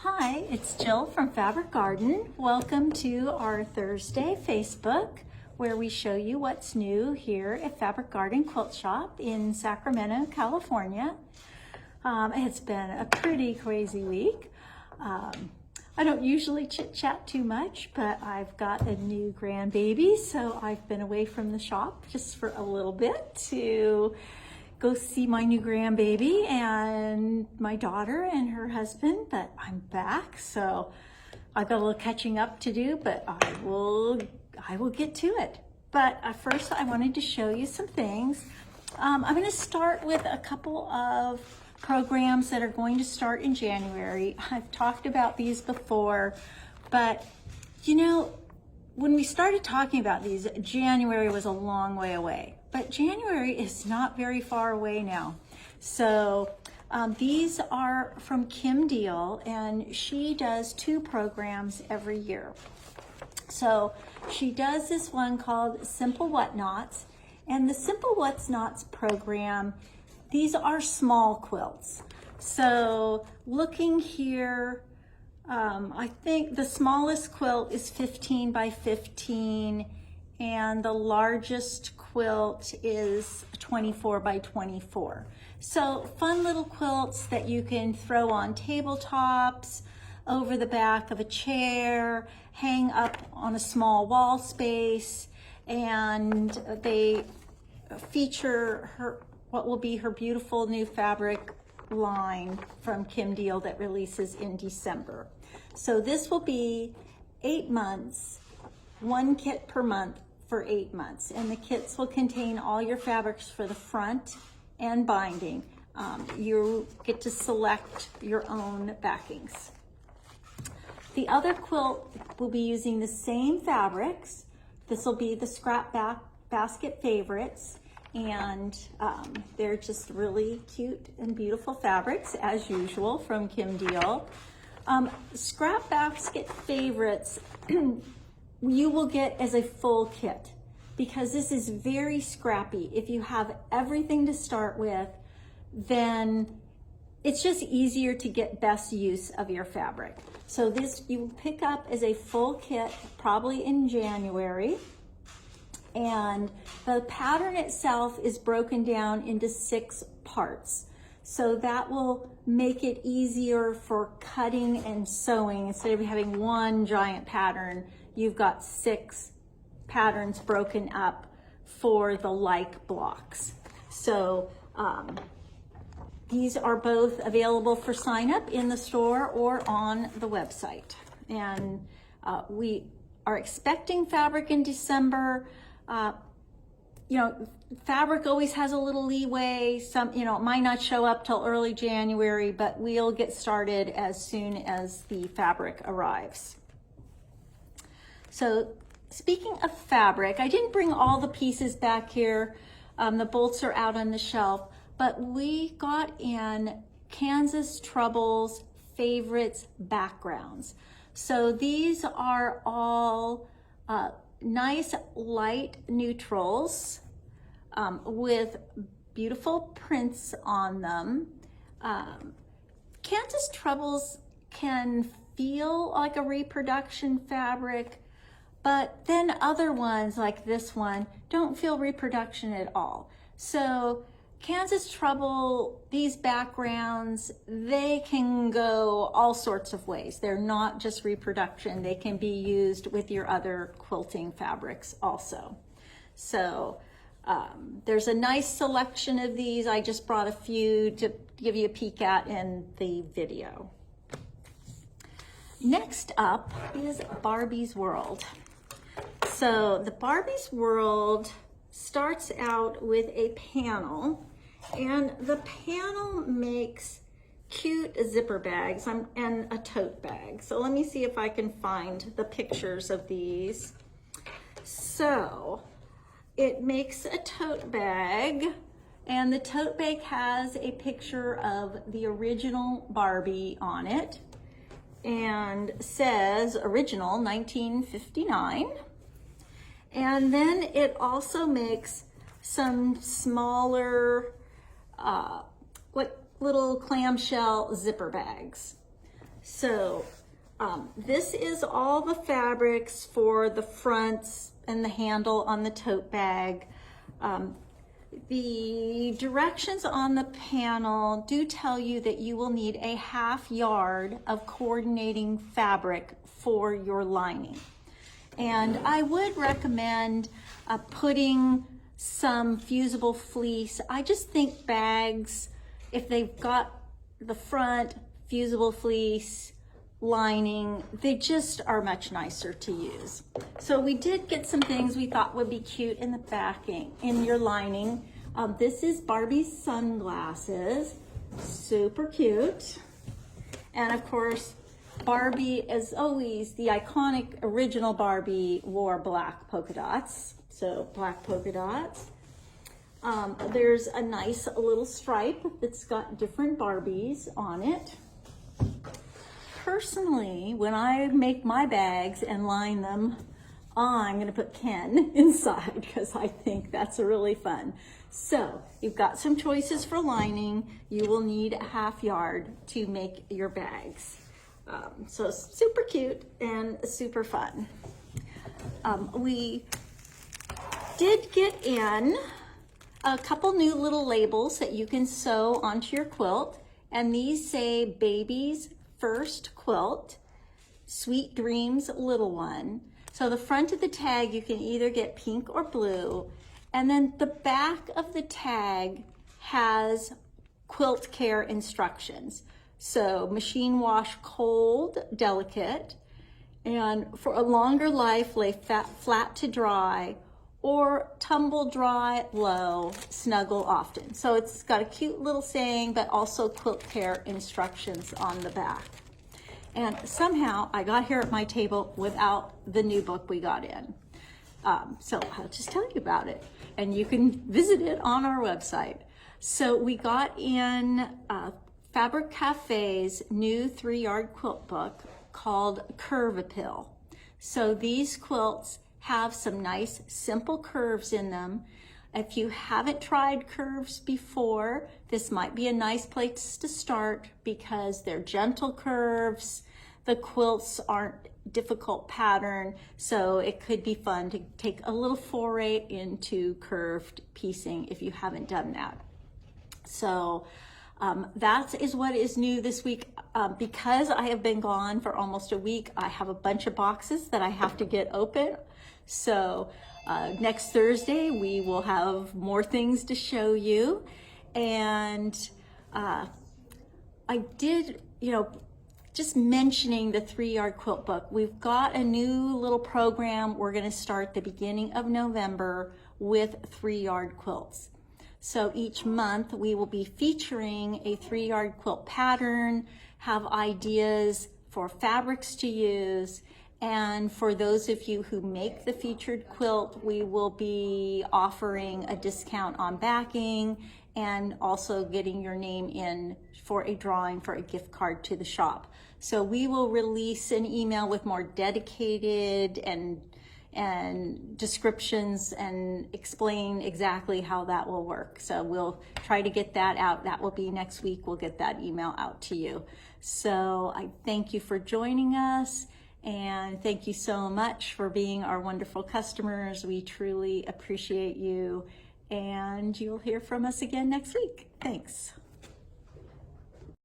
Hi, it's Jill from Fabric Garden. Welcome to our Thursday Facebook, where we show you what's new here at Fabric Garden Quilt Shop in Sacramento, California. It's been a pretty crazy week. I don't usually chit-chat too much, but I've got a new grandbaby, so I've been away from the shop just for a little bit to go see my new grandbaby and my daughter and her husband, but I'm back, so I've got a little catching up to do, but I will get to it. But first I wanted to show you some things. I'm going to start with a couple of programs that are going to start in January. I've talked about these before, but you know, when we started talking about these, January was a long way away. But January is not very far away now. So these are from Diehl, and she does 2 programs every year. So she does this one called Simple Whatnots, and the Simple Whatnots program, these are small quilts. So looking here, I think the smallest quilt is 15 by 15, and the largest quilt is 24 by 24. So fun little quilts that you can throw on tabletops, over the back of a chair, hang up on a small wall space, and they feature what will be her beautiful new fabric line from Diehl that releases in December. So this will be 8 months, 1 kit per month for 8 months, and the kits will contain all your fabrics for the front and binding. You get to select your own backings. The other quilt will be using the same fabrics. This will be the scrap basket favorites, and they're just really cute and beautiful fabrics as usual from Diehl. Scrap basket favorites you will get as a full kit, because this is very scrappy. If you have everything to start with, then it's just easier to get best use of your fabric. So this you will pick up as a full kit probably in January, and the pattern itself is broken down into 6 parts. So that will make it easier for cutting and sewing. Instead of having one giant pattern, you've got 6 patterns broken up for the like blocks. So these are both available for sign up in the store or on the website. And we are expecting fabric in December. You know, fabric always has a little leeway. Some, you know, it might not show up till early January, but we'll get started as soon as the fabric arrives. So speaking of fabric, I didn't bring all the pieces back here. The bolts are out on the shelf, but we got in Kansas Trouble's favorites backgrounds. So these are all nice light neutrals with beautiful prints on them. Kansas Troubles can feel like a reproduction fabric, but then other ones like this one don't feel reproduction at all. So Kansas Trouble, these backgrounds, they can go all sorts of ways. They're not just reproduction. They can be used with your other quilting fabrics also. So there's a nice selection of these. I just brought a few to give you a peek at in the video. Next up is Barbie's World. So the Barbie's World starts out with a panel, and the panel makes cute zipper bags and a tote bag. So let me see if I can find the pictures of these. So it makes a tote bag, and the tote bag has a picture of the original Barbie on it and says original 1959. And then it also makes some smaller, like little clamshell zipper bags. So this is all the fabrics for the fronts and the handle on the tote bag. The directions on the panel do tell you that you will need a 1/2 yard of coordinating fabric for your lining. And I would recommend putting some fusible fleece. I just think bags, if they've got the front fusible fleece lining, they just are much nicer to use. So we did get some things we thought would be cute in the backing, in your lining. This is Barbie's sunglasses, super cute. And of course, Barbie, as always, the iconic original Barbie wore black polka dots. So black polka dots. There's a nice little stripe that's got different Barbies on it. Personally, when I make my bags and line them, I'm going to put Ken inside because I think that's really fun. So you've got some choices for lining. You will need a 1/2 yard to make your bags. So super cute and super fun. We did get in a couple new little labels that you can sew onto your quilt, and these say Baby's First Quilt, Sweet Dreams Little One. So the front of the tag, you can either get pink or blue, and then the back of the tag has quilt care instructions. So machine wash cold, delicate, and for a longer life, lay flat to dry, or tumble dry low, snuggle often. So it's got a cute little saying, but also quilt care instructions on the back. And somehow I got here at my table without the new book we got in. So I'll just tell you about it, and you can visit it on our website. So we got in Fabric Cafe's new 3-yard quilt book called Curve Appeal. So these quilts have some nice simple curves in them. If you haven't tried curves before, this might be a nice place to start because they're gentle curves. The quilts aren't difficult pattern, so it could be fun to take a little foray into curved piecing if you haven't done that. So that is what is new this week. Because I have been gone for almost a week, I have a bunch of boxes that I have to get open. So next Thursday, we will have more things to show you. And I did, just mentioning the 3-yard quilt book, we've got a new little program. We're going to start the beginning of November with 3-yard quilts. So each month we will be featuring a 3-yard quilt pattern, have ideas for fabrics to use, and for those of you who make the featured quilt, we will be offering a discount on backing and also getting your name in for a drawing for a gift card to the shop. So we will release an email with more dedicated and descriptions and explain exactly how that will work. So we'll try to get that out. That will be next week. We'll get that email out to you. So I thank you for joining us, and thank you so much for being our wonderful customers. We truly appreciate you, and you'll hear from us again next week. Thanks.